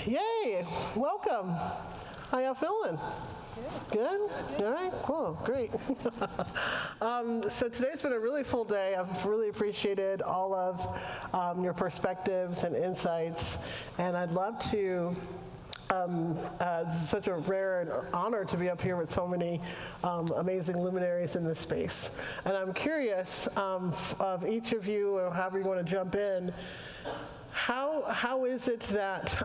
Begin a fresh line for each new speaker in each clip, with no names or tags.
Yay, welcome. How y'all feeling? Good? All right, cool, great. So today's been a really full day. I've really appreciated all of your perspectives and insights, and I'd love to it's such a rare honor to be up here with so many amazing luminaries in this space. And I'm curious of each of you, or however you want to jump in, how is it that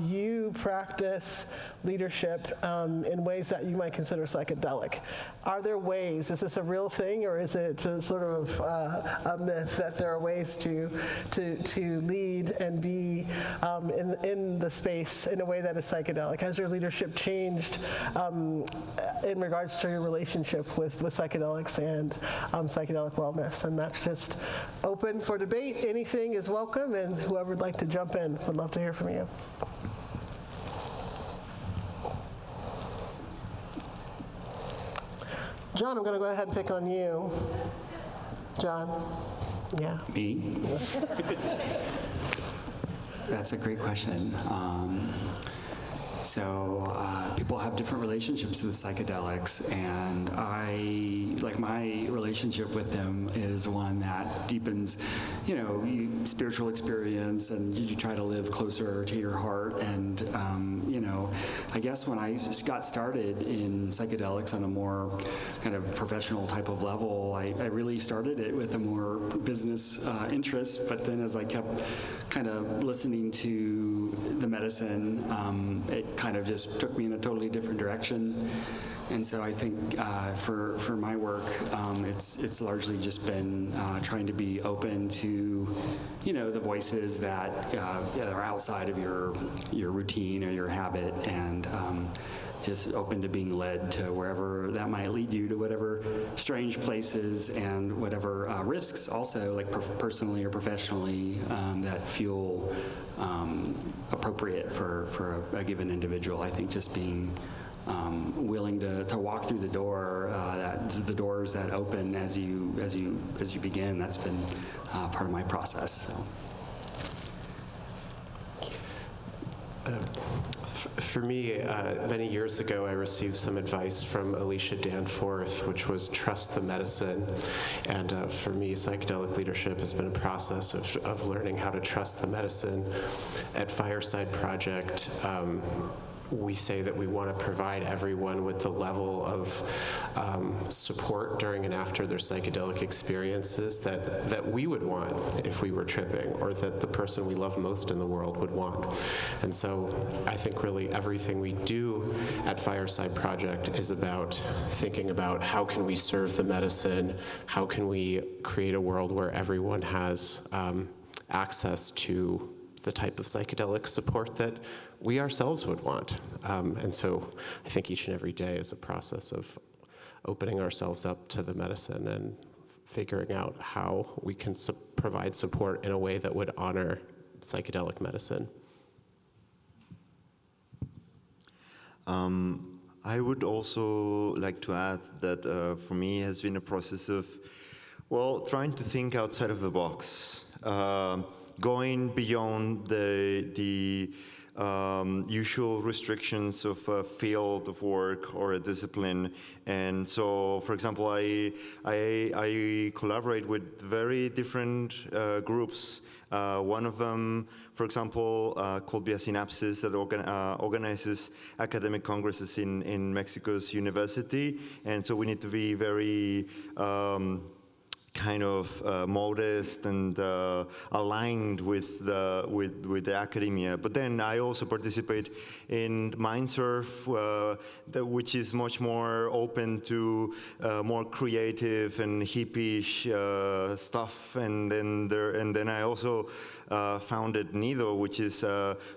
you practice leadership in ways that you might consider psychedelic? Are there ways, is this a real thing, or is it sort of a myth that there are ways to lead and be in the space in a way that is psychedelic? Has your leadership changed in regards to your relationship with psychedelics and psychedelic wellness? And that's just open for debate. Anything is welcome, and whoever would like to jump in, would love to hear from you. John, I'm going to go ahead and pick on you. John? Yeah.
Me? That's a great question. People have different relationships with psychedelics, and my relationship with them is one that deepens, spiritual experience, and you try to live closer to your heart. And, I guess when I got started in psychedelics on a more kind of professional type of level, I really started it with a more business interest, but then as I kept kind of listening to the medicine, it kind of just took me in a totally different direction. And so I think for my work, it's largely just been trying to be open to, the voices that are outside of your routine or your habit, and just open to being led to wherever that might lead you, to whatever strange places and whatever risks also, like personally or professionally, that feel appropriate for a given individual. I think just being willing to walk through the the doors that open as you begin. That's been part of my process. So.
For me, many years ago, I received some advice from Alicia Danforth, which was trust the medicine. And for me, psychedelic leadership has been a process of learning how to trust the medicine. At Fireside Project, we say that we want to provide everyone with the level of support during and after their psychedelic experiences that we would want if we were tripping, or that the person we love most in the world would want. And so I think really everything we do at Fireside Project is about thinking about how can we serve the medicine, how can we create a world where everyone has access to the type of psychedelic support that we ourselves would want. And so I think each and every day is a process of opening ourselves up to the medicine and figuring out how we can provide support in a way that would honor psychedelic medicine.
I would also like to add that for me it has been a process of, trying to think outside of the box, going beyond the usual restrictions of a field of work or a discipline. And so, for example, I collaborate with very different groups. One of them, for example, called Via Synapsis, that organizes academic congresses in Mexico's university. And so we need to be very kind of modest and aligned with the academia. But then I also participate in Mindsurf, which is much more open to more creative and hippie-ish stuff. And then I also founded Nido, which is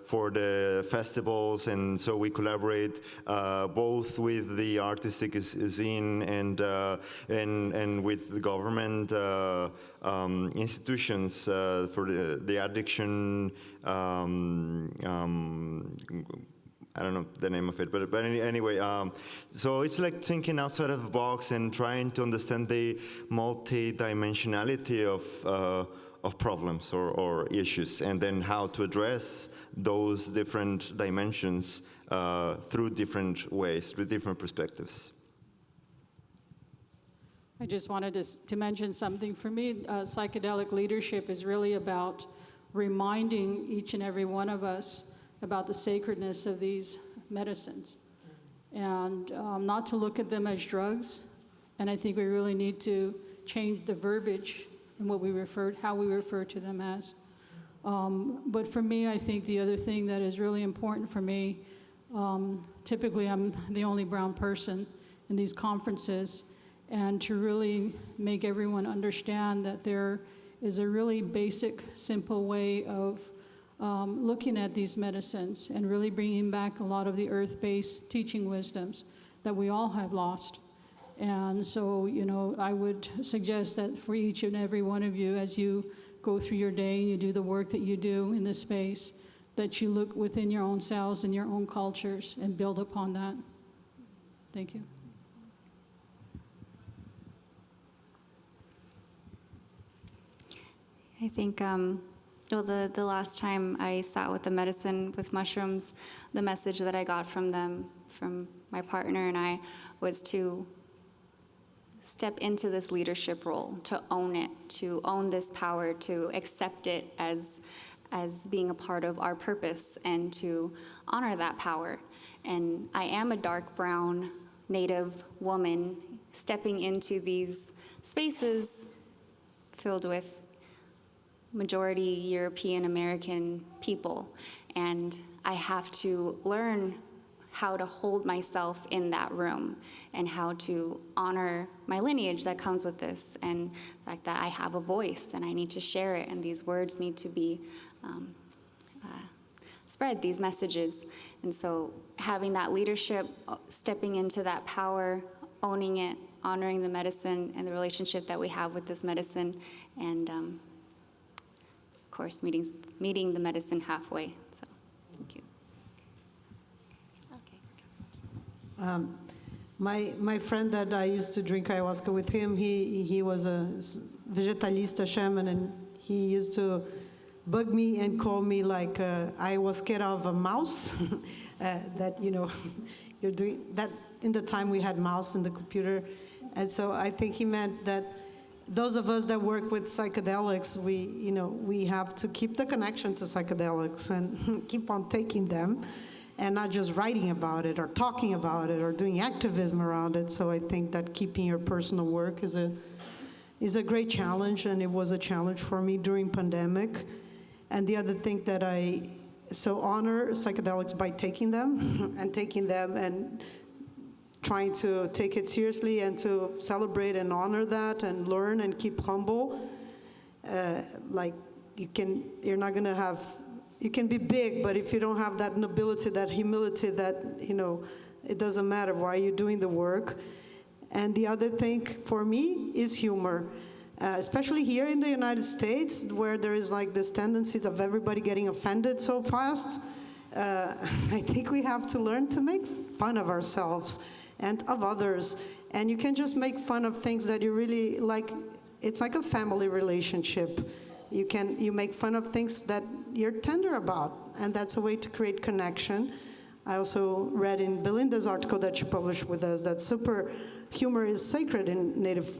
for the festivals, and so we collaborate both with the artistic scene and with the government institutions for the addiction. I don't know the name of it, but anyway, so it's like thinking outside of the box and trying to understand the multi-dimensionality of problems or issues, and then how to address those different dimensions through different ways, through different perspectives.
I just wanted to mention something. For me, psychedelic leadership is really about reminding each and every one of us about the sacredness of these medicines, and not to look at them as drugs. And I think we really need to change the verbiage and how we refer to them as. But for me, I think the other thing that is really important for me, typically I'm the only brown person in these conferences, and to really make everyone understand that there is a really basic, simple way of looking at these medicines and really bringing back a lot of the earth-based teaching wisdoms that we all have lost. And so, I would suggest that for each and every one of you, as you go through your day and you do the work that you do in this space, that you look within your own selves and your own cultures and build upon that. Thank you.
I think the last time I sat with the medicine with mushrooms, the message that I got from them, from my partner and I, was to step into this leadership role, to own it, to own this power, to accept it as being a part of our purpose, and to honor that power. And I am a dark brown Native woman stepping into these spaces filled with majority European American people, and I have to learn how to hold myself in that room and how to honor my lineage that comes with this, and the fact that I have a voice and I need to share it, and these words need to be spread, these messages. And so having that leadership, stepping into that power, owning it, honoring the medicine and the relationship that we have with this medicine, and of course meeting the medicine halfway. So thank you.
My friend that I used to drink ayahuasca with him, he was a vegetalista shaman, and he used to bug me and call me like I was scared of a mouse. That you're doing that. In the time we had mouse in the computer, and so I think he meant that those of us that work with psychedelics, we have to keep the connection to psychedelics and keep on taking them, and not just writing about it or talking about it or doing activism around it. So I think that keeping your personal work is a great challenge, and it was a challenge for me during pandemic. And the other thing that I so honor psychedelics by taking them and trying to take it seriously and to celebrate and honor that and learn and keep humble. Like you can be big, but if you don't have that nobility, that humility, that, it doesn't matter why you're doing the work. And the other thing for me is humor. Especially here in the United States, where there is like this tendency of everybody getting offended so fast. I think we have to learn to make fun of ourselves and of others. And you can just make fun of things that you really like. It's like a family relationship. You make fun of things that you're tender about, and that's a way to create connection. I also read in Belinda's article that she published with us that super humor is sacred in Native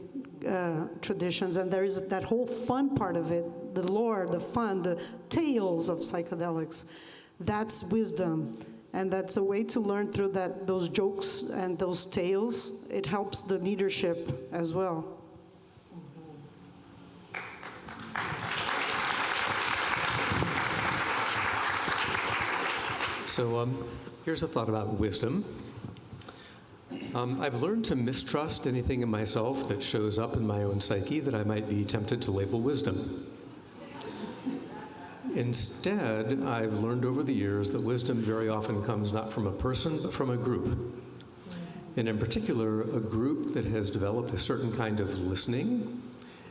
traditions, and there is that whole fun part of it, the lore, the fun, the tales of psychedelics. That's wisdom, and that's a way to learn through those jokes and those tales. It helps the leadership as well.
So here's a thought about wisdom. I've learned to mistrust anything in myself that shows up in my own psyche that I might be tempted to label wisdom. Instead, I've learned over the years that wisdom very often comes not from a person, but from a group. And in particular, a group that has developed a certain kind of listening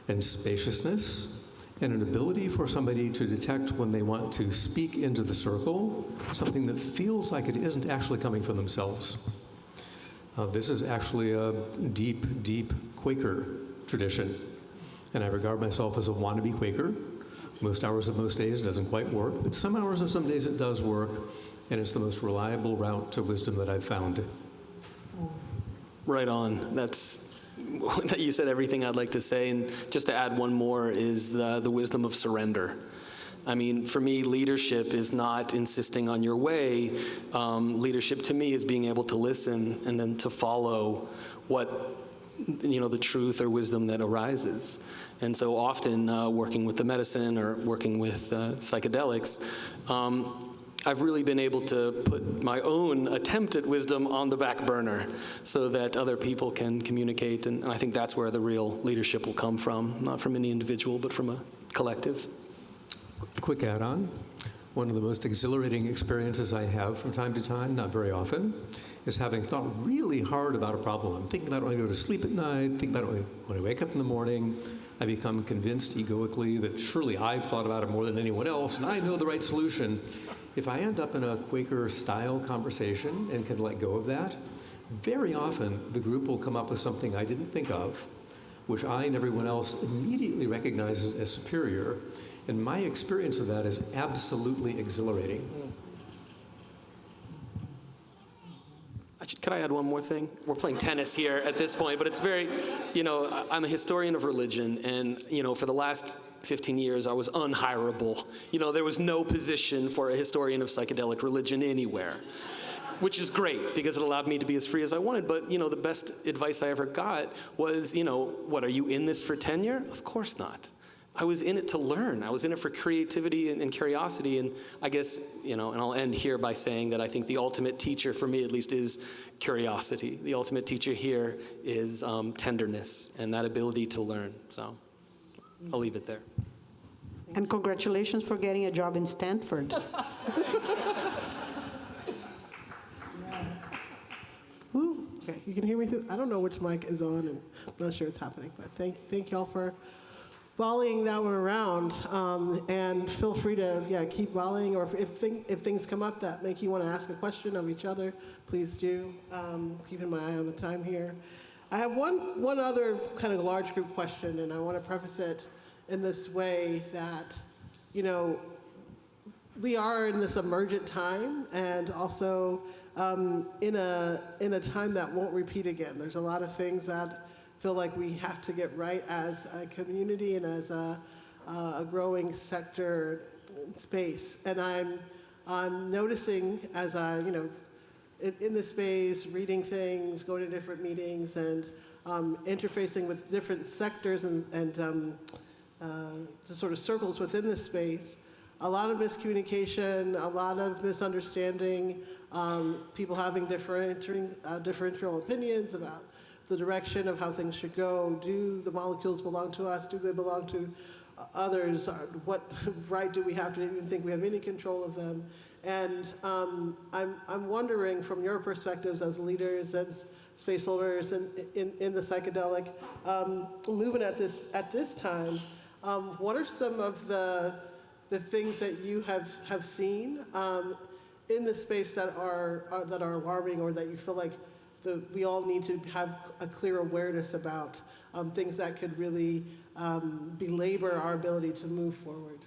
and spaciousness and an ability for somebody to detect when they want to speak into the circle something that feels like it isn't actually coming from themselves. This is actually a deep, deep Quaker tradition, and I regard myself as a wannabe Quaker. Most hours of most days it doesn't quite work, but some hours of some days it does work, and it's the most reliable route to wisdom that I've found.
Right on. You said everything I'd like to say, and just to add one more is the wisdom of surrender. I mean, for me, leadership is not insisting on your way. Leadership to me is being able to listen and then to follow what, the truth or wisdom that arises. And so often working with the medicine or working with psychedelics, I've really been able to put my own attempt at wisdom on the back burner so that other people can communicate. And I think that's where the real leadership will come from, not from any individual, but from a collective.
Quick add-on. One of the most exhilarating experiences I have from time to time, not very often, is having thought really hard about a problem. I'm thinking about it when I go to sleep at night, thinking about it when I wake up in the morning. I become convinced egoically that surely I've thought about it more than anyone else, and I know the right solution. If I end up in a Quaker-style conversation and can let go of that, very often the group will come up with something I didn't think of, which I and everyone else immediately recognizes as superior. And my experience of that is absolutely exhilarating.
Could I add one more thing? We're playing tennis here at this point, but it's very, I'm a historian of religion, and, for the last 15 years, I was unhirable. There was no position for a historian of psychedelic religion anywhere, which is great because it allowed me to be as free as I wanted. But, the best advice I ever got was, what, are you in this for tenure? Of course not. I was in it to learn. I was in it for creativity and curiosity. And I guess, and I'll end here by saying that I think the ultimate teacher, for me at least, is curiosity. The ultimate teacher here is tenderness and that ability to learn. So I'll leave it there.
And congratulations for getting a job in Stanford.
Woo. Okay, you can hear me through. I don't know which mic is on, and I'm not sure what's happening, but thank y'all for volleying that one around, and feel free to keep volleying, or if things come up that make you want to ask a question of each other, please do. Keeping my eye on the time here. I have one other kind of large group question, and I want to preface it in this way that, we are in this emergent time, and also in a time that won't repeat again. There's a lot of things that feel like we have to get right as a community and as a growing sector space. And I'm noticing as I, in this space, reading things, going to different meetings, and interfacing with different sectors and the sort of circles within this space, a lot of miscommunication, a lot of misunderstanding, people having differential opinions about the direction of how things should go. Do the molecules belong to us? Do they belong to others? What right do we have to even think we have any control of them? And I'm wondering, from your perspectives as leaders, as space holders in the psychedelic movement at this time, what are some of the things that you have seen in the space that are alarming, or that you feel like we all need to have a clear awareness about, things that could really belabor our ability to move forward?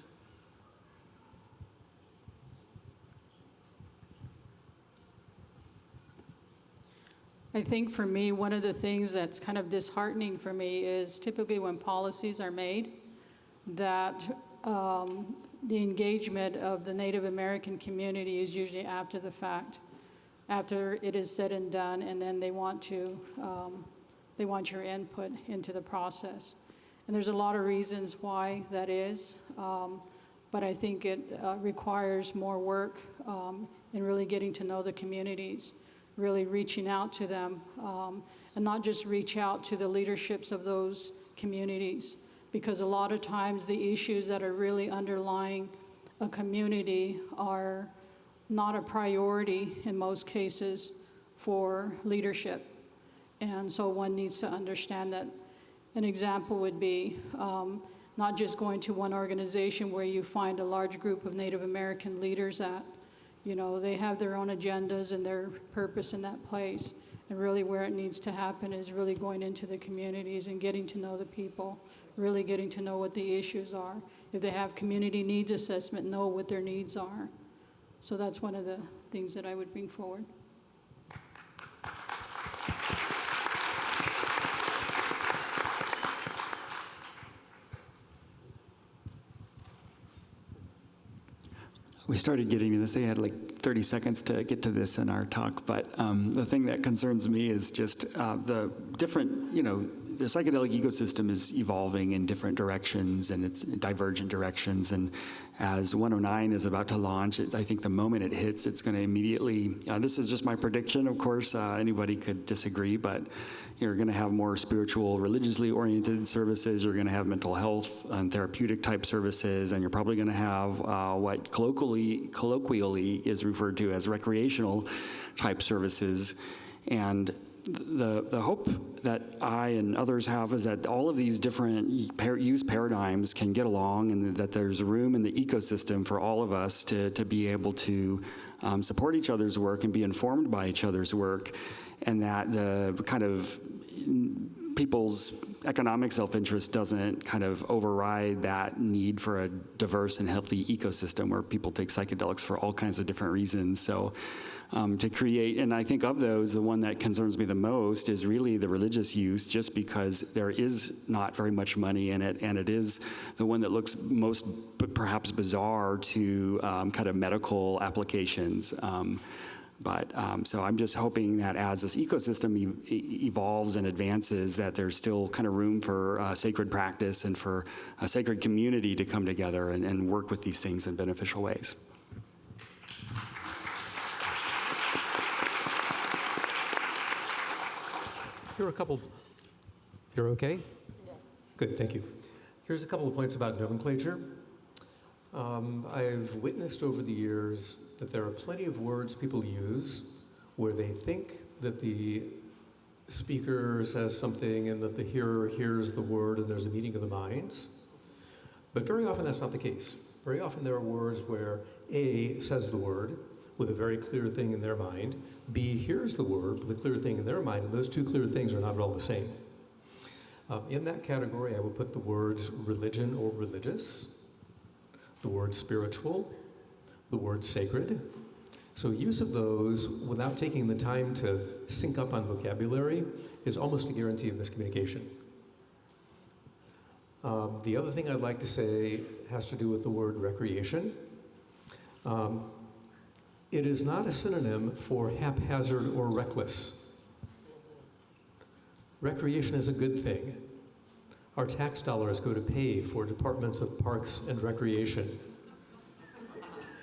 I think for me, one of the things that's kind of disheartening for me is typically when policies are made, that the engagement of the Native American community is usually after the fact, after it is said and done, and then they want your input into the process. And there's a lot of reasons why that is, but I think it requires more work in really getting to know the communities, really reaching out to them, and not just reach out to the leaderships of those communities, because a lot of times the issues that are really underlying a community are not a priority in most cases for leadership. And so one needs to understand that. An example would be not just going to one organization where you find a large group of Native American leaders at. They have their own agendas and their purpose in that place. And really where it needs to happen is really going into the communities and getting to know the people, really getting to know what the issues are. If they have community needs assessment, know what their needs are. So that's one of the things that I would bring forward.
We started getting to this. I had like 30 seconds to get to this in our talk, but the thing that concerns me is just the different, the psychedelic ecosystem is evolving in different directions, and it's divergent directions. And as 109 is about to launch, I think the moment it hits, it's going to immediately, this is just my prediction, of course, anybody could disagree, but you're going to have more spiritual, religiously oriented services, you're going to have mental health and therapeutic type services, and you're probably going to have what colloquially is referred to as recreational type services. And the hope that I and others have is that all of these different use paradigms can get along, and that there's room in the ecosystem for all of us to be able to support each other's work and be informed by each other's work, and that the kind of people's economic self-interest doesn't kind of override that need for a diverse and healthy ecosystem where people take psychedelics for all kinds of different reasons. So to create, and I think of those, the one that concerns me the most is really the religious use, just because there is not very much money in it, and it is the one that looks most perhaps bizarre to kind of medical applications. So I'm just hoping that as this ecosystem evolves and advances, that there's still kind of room for sacred practice and for a sacred community to come together and work with these things in beneficial ways.
Here are a couple. You're okay? Yes. Good, thank you. Here's a couple of points about nomenclature. I've witnessed over the years that there are plenty of words people use where they think that the speaker says something and that the hearer hears the word and there's a meeting of the minds. But very often that's not the case. Very often there are words where A says the word with a very clear thing in their mind, B hears the word with a clear thing in their mind, and those two clear things are not at all the same. In that category, I would put the words religion or religious, the word spiritual, the word sacred. So use of those without taking the time to sync up on vocabulary is almost a guarantee of miscommunication. The other thing I'd like to say has to do with the word recreation. It is not a synonym for haphazard or reckless. Recreation is a good thing. Our tax dollars go to pay for departments of parks and recreation.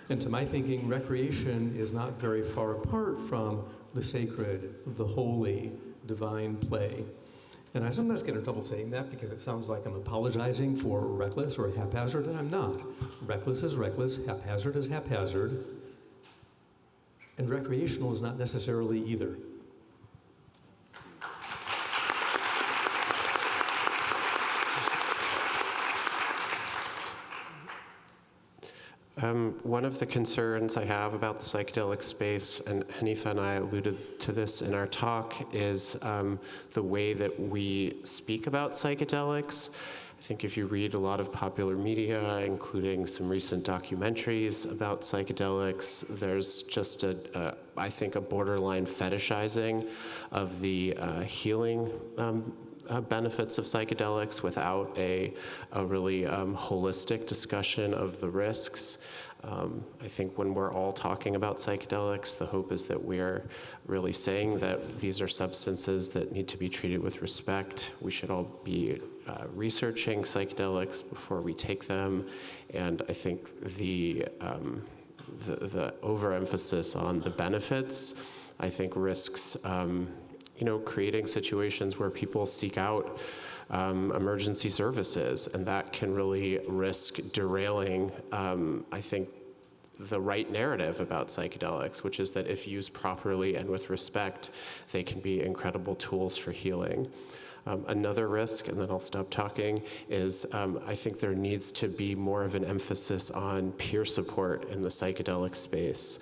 And to my thinking, recreation is not very far apart from the sacred, the holy, divine play. And I sometimes get in trouble saying that because it sounds like I'm apologizing for reckless or haphazard, and I'm not. Reckless is reckless, haphazard is haphazard, and recreational is not necessarily either.
One of the concerns I have about the psychedelic space, and Hanifa and I alluded to this in our talk, is the way that we speak about psychedelics. I think if you read a lot of popular media, including some recent documentaries about psychedelics, there's just I think a borderline fetishizing of the healing benefits of psychedelics without a really holistic discussion of the risks. I think when we're all talking about psychedelics, the hope is that we're really saying that these are substances that need to be treated with respect. We should all be researching psychedelics before we take them, and I think the overemphasis on the benefits, I think risks creating situations where people seek out emergency services, and that can really risk derailing, I think, the right narrative about psychedelics, which is that if used properly and with respect, they can be incredible tools for healing. Another risk, and then I'll stop talking, is I think there needs to be more of an emphasis on peer support in the psychedelic space.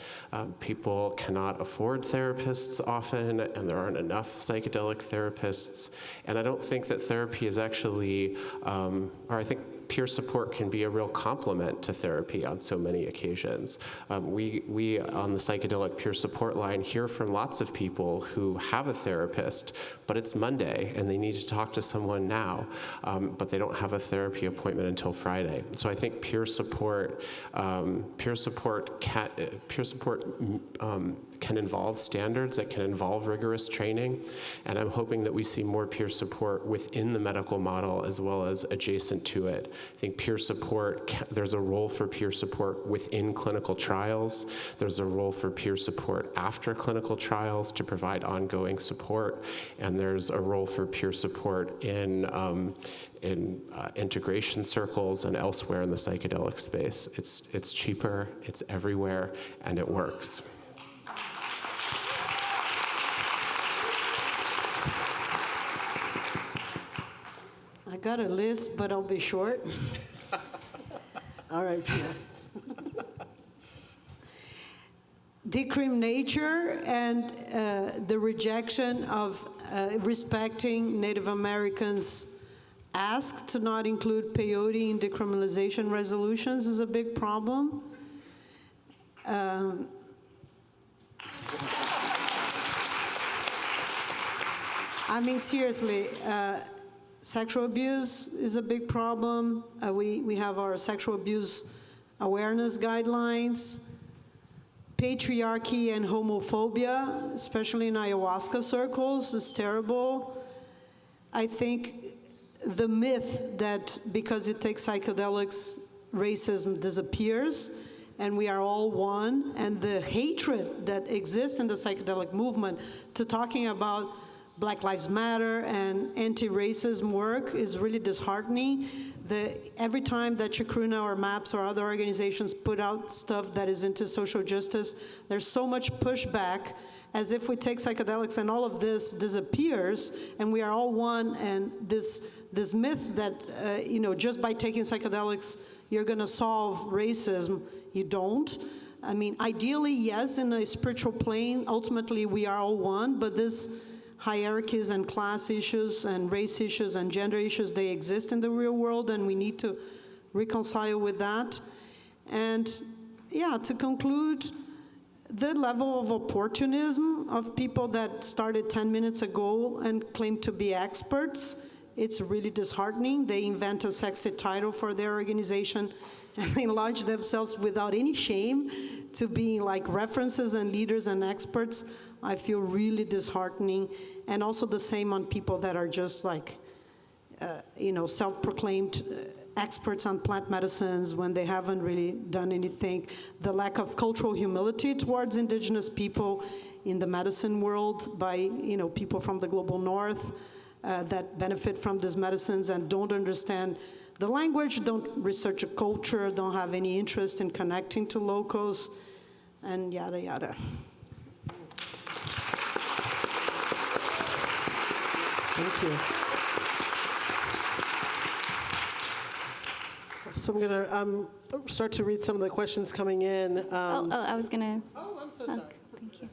People cannot afford therapists often, and there aren't enough psychedelic therapists. And I don't think that therapy is actually, or I think peer support can be a real complement to therapy on so many occasions. We on the psychedelic peer support line hear from lots of people who have a therapist, but it's Monday and they need to talk to someone now, but they don't have a therapy appointment until Friday. So I think peer support can involve standards, that can involve rigorous training, and I'm hoping that we see more peer support within the medical model as well as adjacent to it. I think peer support, there's a role for peer support within clinical trials. There's a role for peer support after clinical trials to provide ongoing support, and there's a role for peer support in integration circles and elsewhere in the psychedelic space. It's cheaper, it's everywhere, and it works.
I got a list, but I'll be short.
All right, Pia.
Decrim nature and the rejection of respecting Native Americans' ask to not include peyote in decriminalization resolutions is a big problem. I mean, seriously, sexual abuse is a big problem. We have our sexual abuse awareness guidelines. Patriarchy and homophobia, especially in ayahuasca circles, is terrible. I think the myth that because it takes psychedelics, racism disappears, and we are all one, and the hatred that exists in the psychedelic movement to talking about Black Lives Matter and anti-racism work is really disheartening. Every time that Chacruna or MAPS or other organizations put out stuff that is into social justice, there's so much pushback, as if we take psychedelics and all of this disappears and we are all one, and this myth that just by taking psychedelics you're going to solve racism, you don't. I mean, ideally, yes, in a spiritual plane, ultimately we are all one, but this hierarchies and class issues and race issues and gender issues, they exist in the real world, and we need to reconcile with that. And yeah, to conclude, the level of opportunism of people that started 10 minutes ago and claim to be experts, it's really disheartening. They invent a sexy title for their organization and they launch themselves without any shame to being like references and leaders and experts. I feel really disheartening. And also the same on people that are just like, self-proclaimed experts on plant medicines when they haven't really done anything. The lack of cultural humility towards indigenous people in the medicine world by, people from the global north that benefit from these medicines and don't understand the language, don't research a culture, don't have any interest in connecting to locals, and yada, yada.
Thank you. So I'm going to start to read some of the questions coming in.
I was going to...
Oh, I'm so sorry.
Thank you.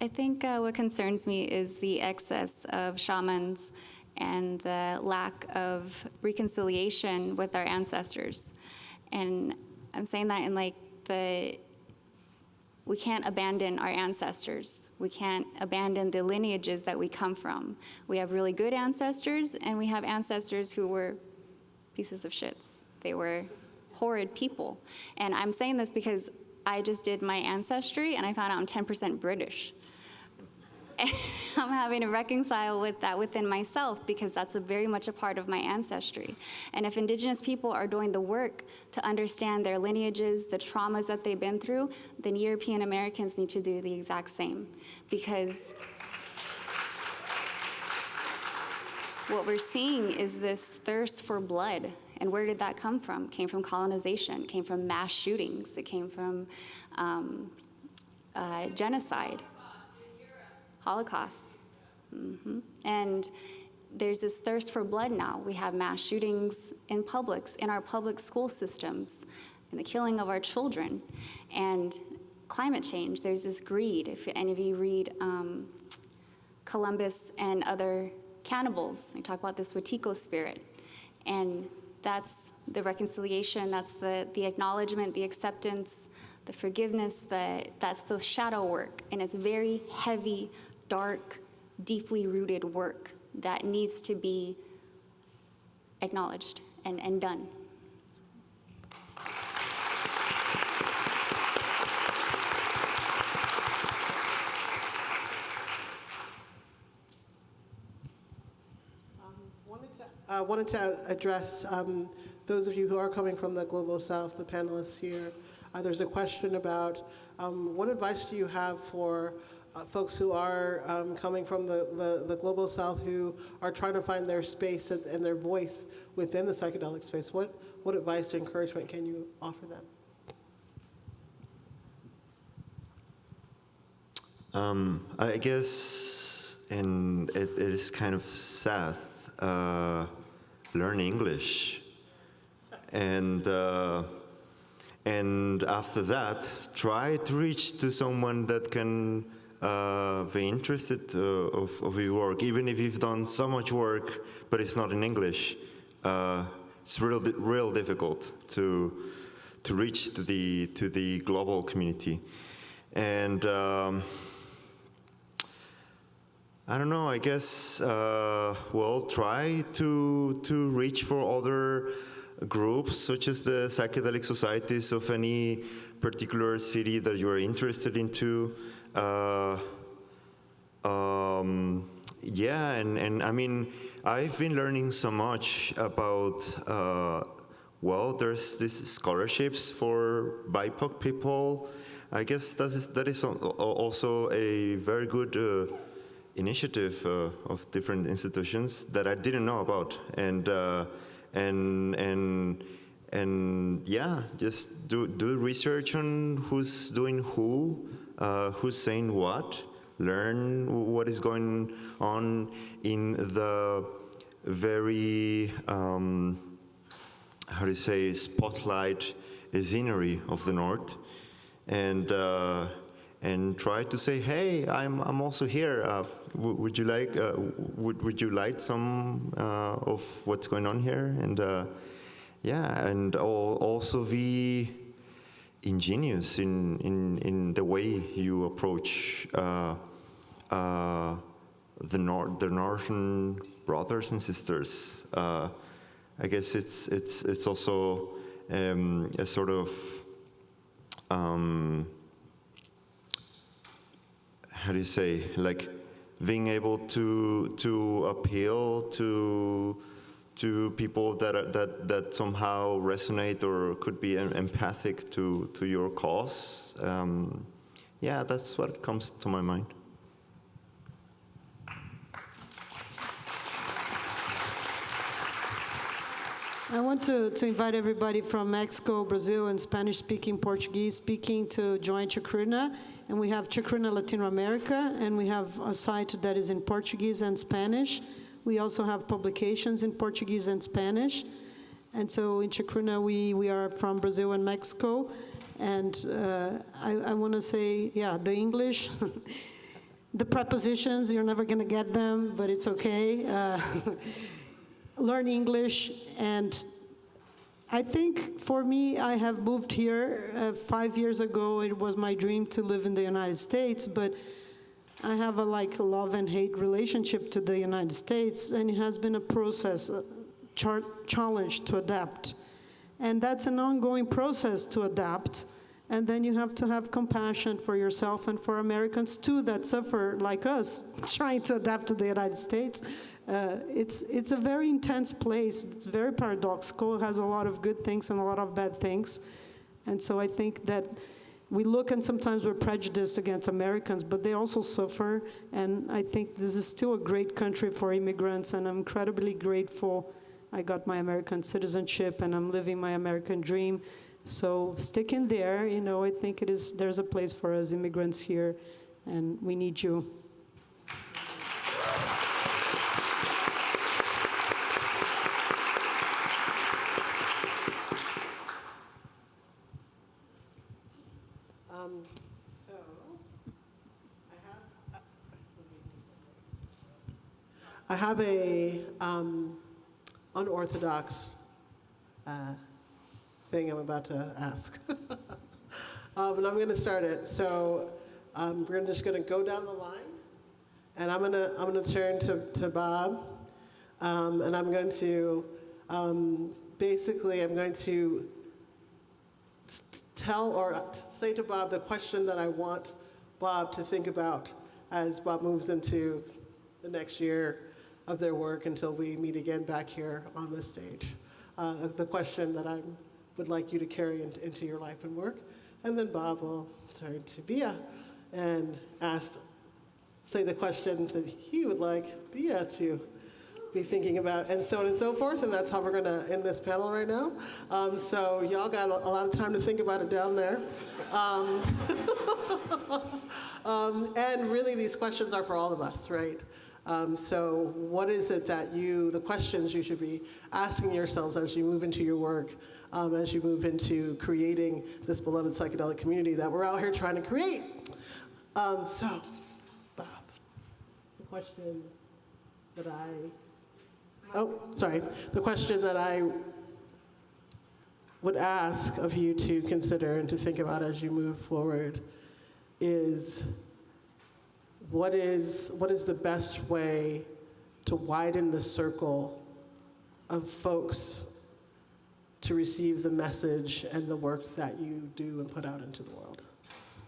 I think what concerns me is the excess of shamans and the lack of reconciliation with our ancestors. And I'm saying that in we can't abandon our ancestors. We can't abandon the lineages that we come from. We have really good ancestors, and we have ancestors who were pieces of shits. They were horrid people. And I'm saying this because I just did my ancestry, and I found out I'm 10% British. And I'm having to reconcile with that within myself because that's very much a part of my ancestry. And if Indigenous people are doing the work to understand their lineages, the traumas that they've been through, then European Americans need to do the exact same. Because what we're seeing is this thirst for blood. And where did that come from? It came from colonization, it came from mass shootings, it came from genocide. Holocaust. And there's this thirst for blood now. We have mass shootings in Publix, in our public school systems, and the killing of our children. And climate change, there's this greed. If any of you read Columbus and Other Cannibals, they talk about this Wetiko spirit. And that's the reconciliation, that's the acknowledgement, the acceptance, the forgiveness, that's the shadow work. And it's very heavy, dark, deeply rooted work that needs to be acknowledged and done.
Wanted to address those of you who are coming from the Global South, the panelists here. There's a question about what advice do you have for folks who are coming from the Global South who are trying to find their space and their voice within the psychedelic space? What advice or encouragement can you offer them?
I guess, and it is kind of sad, learn English, and after that, try to reach to someone that can be interested of your work, even if you've done so much work, but it's not in English. It's real difficult to reach to the global community, and. I don't know, I guess, try to reach for other groups, such as the psychedelic societies of any particular city that you are interested into. Yeah, and I mean, I've been learning so much about, there's these scholarships for BIPOC people. I guess that is also a very good initiative of different institutions that I didn't know about, and yeah, just do research on who's doing who's saying what, learn what is going on in the very how do you say, spotlight scenery of the North, and try to say, hey, I'm also here. Would you like would you like some of what's going on here? And yeah, and also be ingenious in the way you approach the Northern brothers and sisters. I guess it's also a sort of how do you say, like being able to appeal to people that somehow resonate or could be empathic to your cause. Yeah, that's what comes to my mind.
I want to invite everybody from Mexico, Brazil, and Spanish-speaking, Portuguese-speaking to join Chacruna. And we have Chacruna Latino America, and we have a site that is in Portuguese and Spanish. We also have publications in Portuguese and Spanish. And so in Chacruna, we are from Brazil and Mexico. And I want to say, yeah, the English, the prepositions, you're never going to get them, but it's okay. Learn English, and I think for me, I have moved here 5 years ago. It was my dream to live in the United States, but I have a love and hate relationship to the United States, and it has been a process, a challenge to adapt. And that's an ongoing process to adapt. And then you have to have compassion for yourself and for Americans too that suffer like us, trying to adapt to the United States. It's a very intense place. It's very paradoxical. It has a lot of good things and a lot of bad things. And so I think that we look and sometimes we're prejudiced against Americans, but they also suffer. And I think this is still a great country for immigrants, and I'm incredibly grateful. I got my American citizenship and I'm living my American dream. So stick in there, I think there's a place for us immigrants here, and we need you.
I have a unorthodox thing I'm about to ask. And I'm going to start it. So we're just going to go down the line, and I'm going to turn to Bob, and I'm going to basically I'm going to tell or say to Bob the question that I want Bob to think about as Bob moves into the next year of their work until we meet again back here on this stage. The question that I would like you to carry into your life and work. And then Bob will turn to Bia and say the question that he would like Bia to be thinking about, and so on and so forth. And that's how we're going to end this panel right now. So y'all got a lot of time to think about it down there. And really, these questions are for all of us, right? So what is it that the questions you should be asking yourselves as you move into your work, as you move into creating this beloved psychedelic community that we're out here trying to create? So, Bob, the question that I would ask of you to consider and to think about as you move forward is, what is the best way to widen the circle of folks to receive the message and the work that you do and put out into the world?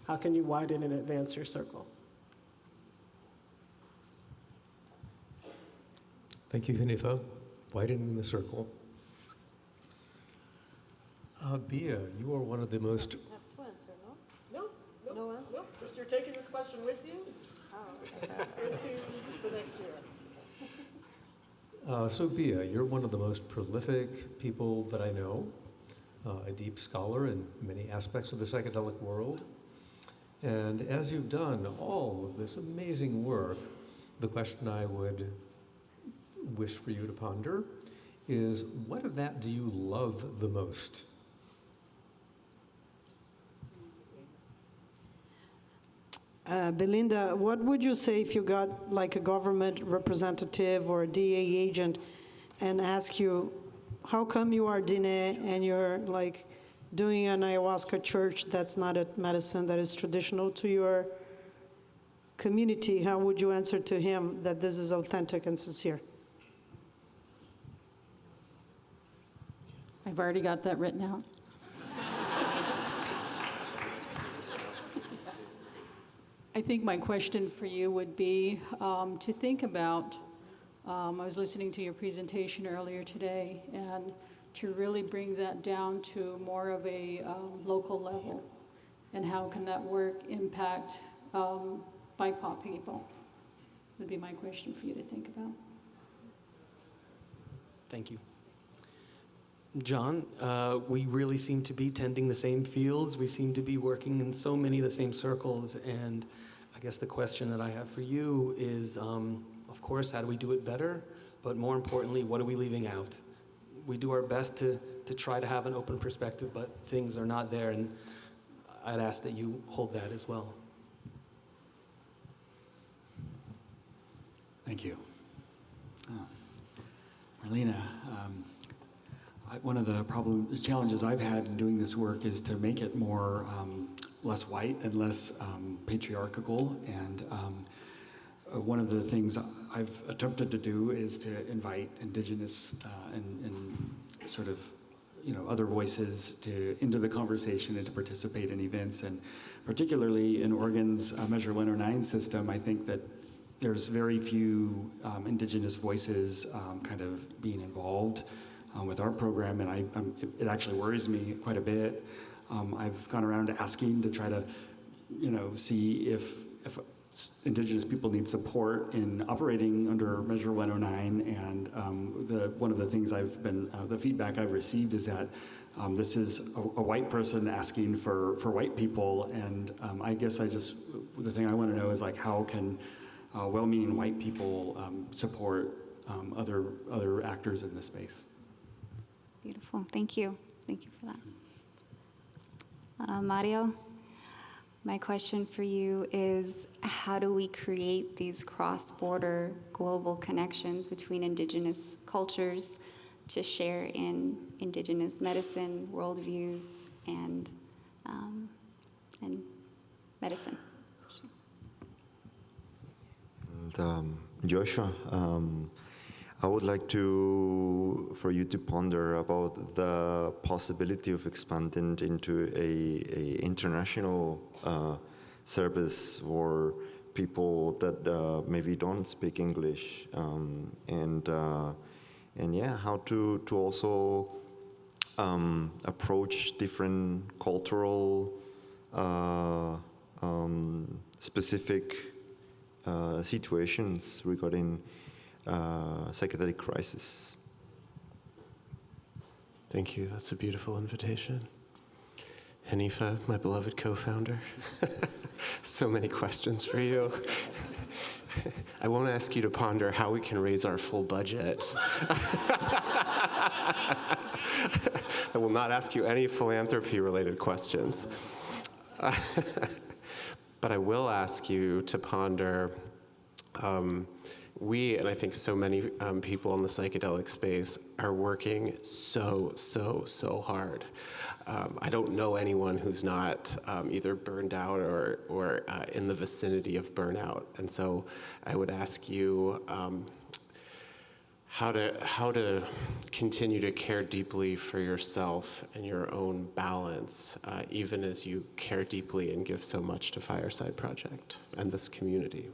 How can you widen and advance your circle?
Thank you, Hanifa. Widening the circle. Bia, you are one of the most...
You have to answer, no? No answer? No. You're taking this question with you into the next year.
So Bia, you're one of the most prolific people that I know, a deep scholar in many aspects of the psychedelic world. And as you've done all of this amazing work, the question I would wish for you to ponder is, what of that do you love the most?
Belinda, what would you say if you got like a government representative or a DA agent and ask you, how come you are Dine and you're like doing an ayahuasca church that's not a medicine that is traditional to your community? How would you answer to him that this is authentic and sincere?
I've already got that written out. I think my question for you would be to think about, I was listening to your presentation earlier today, and to really bring that down to more of a local level, and how can that work impact BIPOC people, would be my question for you to think about.
Thank you. John, we really seem to be tending the same fields. We seem to be working in so many of the same circles. And I guess the question that I have for you is, of course, how do we do it better? But more importantly, what are we leaving out? We do our best to try to have an open perspective, but things are not there. And I'd ask that you hold that as well.
Thank you. Marlena, one of the challenges I've had in doing this work is to make it more less white and less patriarchal. And one of the things I've attempted to do is to invite indigenous and sort of other voices into the conversation and to participate in events. And particularly in Oregon's Measure 109 system, I think that there's very few indigenous voices kind of being involved with our program, and it actually worries me quite a bit. I've gone around asking to try to, see if indigenous people need support in operating under Measure 109, and one of the things the feedback I've received is that this is a white person asking for white people, and I guess the thing I want to know is, like, how can well-meaning white people support other actors in this space?
Beautiful. Thank you. Thank you for that. Mario, my question for you is, how do we create these cross-border global connections between indigenous cultures to share in indigenous medicine, worldviews, and medicine?
And, Joshua, I would like for you to ponder about the possibility of expanding into a international service for people that maybe don't speak English, and yeah, how to also approach different cultural specific situations regarding psychedelic crisis.
Thank you. That's a beautiful invitation. Hanifa, my beloved co-founder, so many questions for you. I won't ask you to ponder how we can raise our full budget. I will not ask you any philanthropy-related questions. But I will ask you to ponder, we, and I think so many people in the psychedelic space, are working so hard. I don't know anyone who's not either burned out or in the vicinity of burnout. And so I would ask you how to continue to care deeply for yourself and your own balance, even as you care deeply and give so much to Fireside Project and this community.